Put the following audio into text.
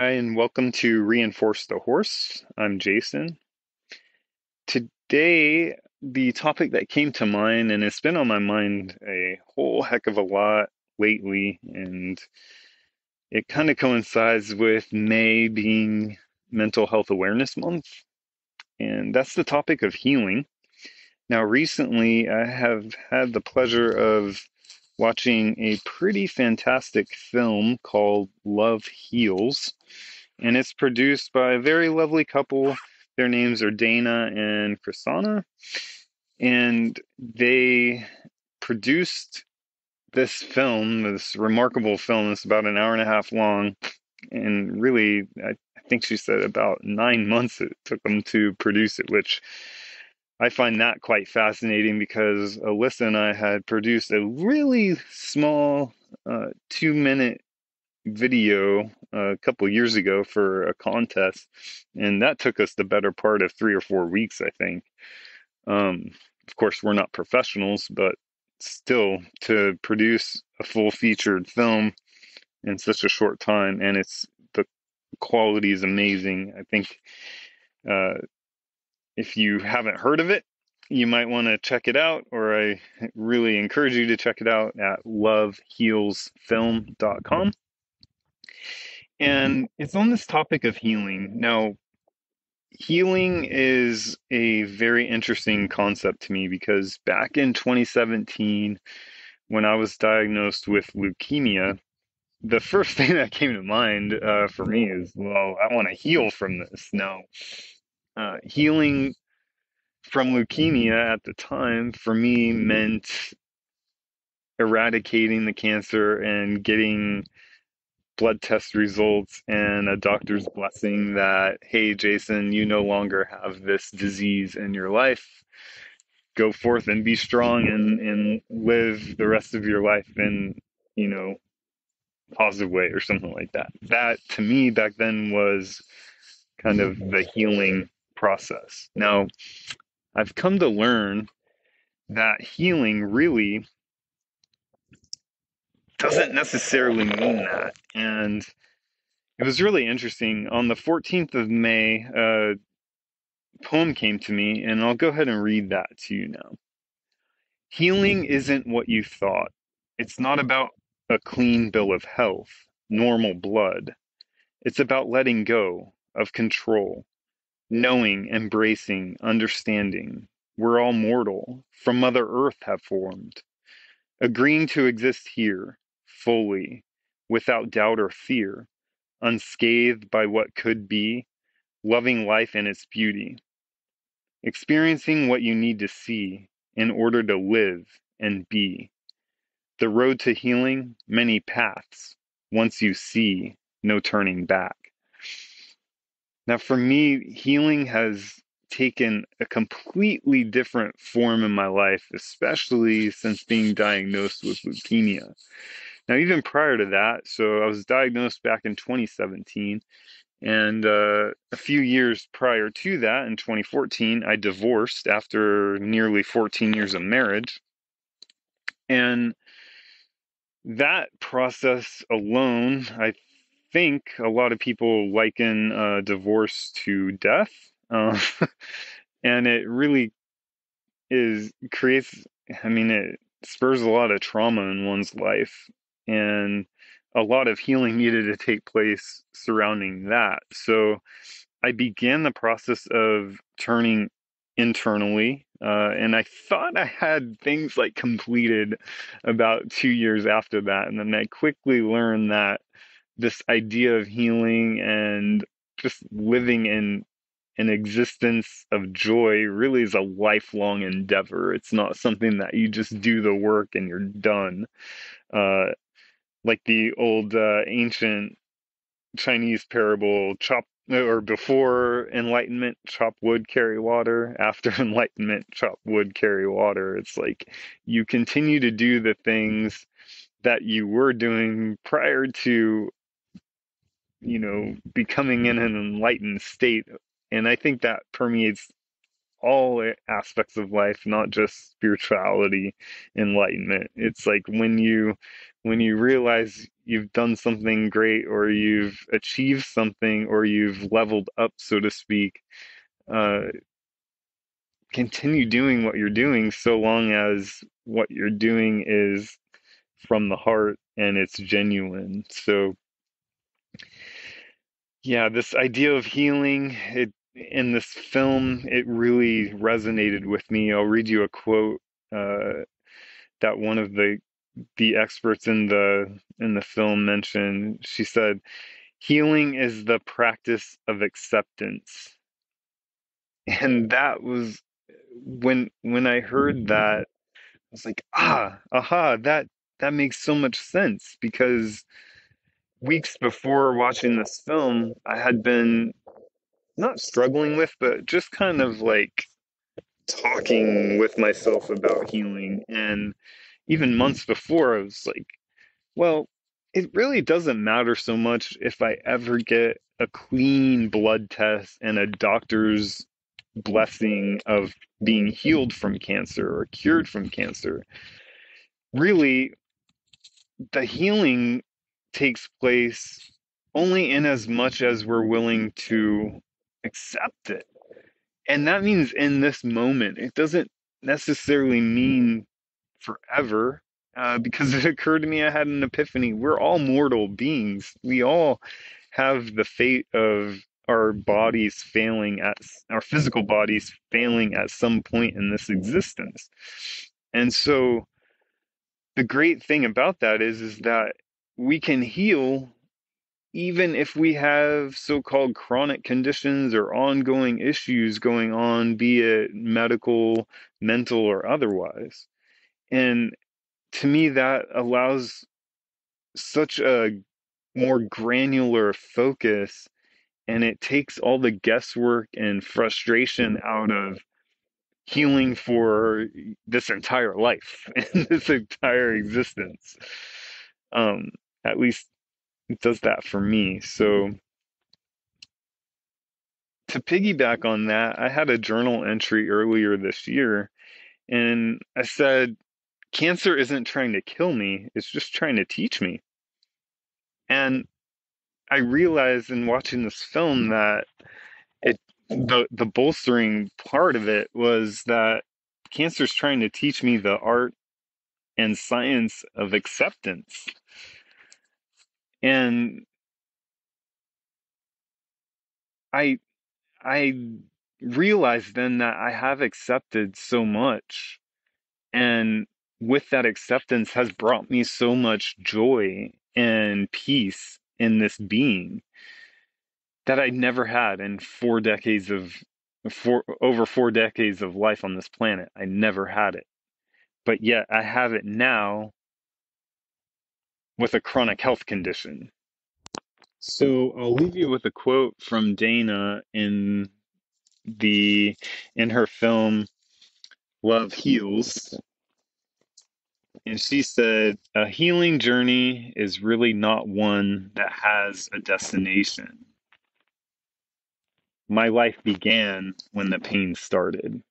Hi, and welcome to Reinforce the Horse. I'm Jason. Today, the topic that came to mind, and it's been on my mind a whole heck of a lot lately, and it kind of coincides with May being Mental Health Awareness Month, and that's the topic of healing. Now, recently, I have had the pleasure of watching a pretty fantastic film called Love Heals, and it's produced by a very lovely couple. Their names are Dana and Prasanna, and they produced this film, this remarkable film. It's about an hour and a half long, and really, I think she said about 9 months it took them to produce it, which I find that quite fascinating because Alyssa and I had produced a really small 2 minute video a couple years ago for a contest, and that took us the better part of 3 or 4 weeks, I think. Um, of course, we're not professionals, but still, to produce a full featured film in such a short time, and the quality is amazing. I think uh, if you haven't heard of it, you might want to check it out, or I really encourage you to check it out at lovehealsfilm.com. And it's on this topic of healing. Now, healing is a very interesting concept to me because back in 2017, when I was diagnosed with leukemia, the first thing that came to mind for me is, well, I want to heal from this. Now, healing from leukemia at the time for me meant eradicating the cancer and getting blood test results and a doctor's blessing that, hey, Jason, you no longer have this disease in your life. Go forth and be strong and live the rest of your life in, you know, positive way or something like that. That to me back then was kind of the healing process. Now, I've come to learn that healing really doesn't necessarily mean that. And it was really interesting. On the 14th of May, a poem came to me, and I'll go ahead and read that to you now. Healing isn't what you thought. It's not about a clean bill of health, normal blood. It's about letting go of control, knowing, embracing, understanding. We're all mortal, from Mother Earth have formed, agreeing to exist here, fully, without doubt or fear, unscathed by what could be, loving life in its beauty, experiencing what you need to see in order to live and be. The road to healing, many paths. Once you see, no turning back. Now, for me, healing has taken a completely different form in my life, especially since being diagnosed with leukemia. Now, even prior to that, so I was diagnosed back in 2017, and a few years prior to that, in 2014, I divorced after nearly 14 years of marriage. And that process alone, I think a lot of people liken divorce to death. Uh, and it really creates, I mean, it spurs a lot of trauma in one's life. And a lot of healing needed to take place surrounding that. So I began the process of turning internally, and I thought I had things like completed about 2 years after that. And then I quickly learned that this idea of healing and just living in an existence of joy really is a lifelong endeavor. It's not something that you just do the work and you're done. Uh, like the old ancient Chinese parable, chop or before enlightenment, chop wood, carry water. After enlightenment, chop wood, carry water. It's like you continue to do the things that you were doing prior to, becoming in an enlightened state. And I think that permeates all aspects of life, not just spirituality, enlightenment. It's like when when you realize you've done something great or you've achieved something or you've leveled up, so to speak, uh, continue doing what you're doing so long as what you're doing is from the heart and it's genuine. So, yeah, this idea of healing, it in this film, it really resonated with me. I'll read you a quote that one of the experts in the film mentioned. She said, "Healing is the practice of acceptance." And that was when I heard that, I was like, aha, that makes so much sense because weeks before watching this film, I had been not struggling with, but just kind of like talking with myself about healing. And even months before, I was like, well, it really doesn't matter so much if I ever get a clean blood test and a doctor's blessing of being healed from cancer or cured from cancer. Really, the healing takes place only in as much as we're willing to accept it. And that means in this moment. It doesn't necessarily mean forever, because it occurred to me I had an epiphany. We're all mortal beings. We all have the fate of our bodies failing at our physical bodies failing at some point in this existence. And so the great thing about that is that we can heal even if we have so-called chronic conditions or ongoing issues going on, be it medical, mental, or otherwise. And to me, that allows such a more granular focus, and it takes all the guesswork and frustration out of healing for this entire life and this entire existence. Um, at least it does that for me. So to piggyback on that, I had a journal entry earlier this year, and I said, cancer isn't trying to kill me, it's just trying to teach me. And I realized in watching this film that the bolstering part of it was that cancer's trying to teach me the art and science of acceptance. And I I realized then that I have accepted so much, and with that acceptance has brought me so much joy and peace in this being that I never had in 4 decades of over 4 decades of life on this planet. I never had it. But yet I have it now with a chronic health condition. So I'll leave you with a quote from Dana the in her film Love Heals. And she said, a healing journey is really not one that has a destination. My life began when the pain started.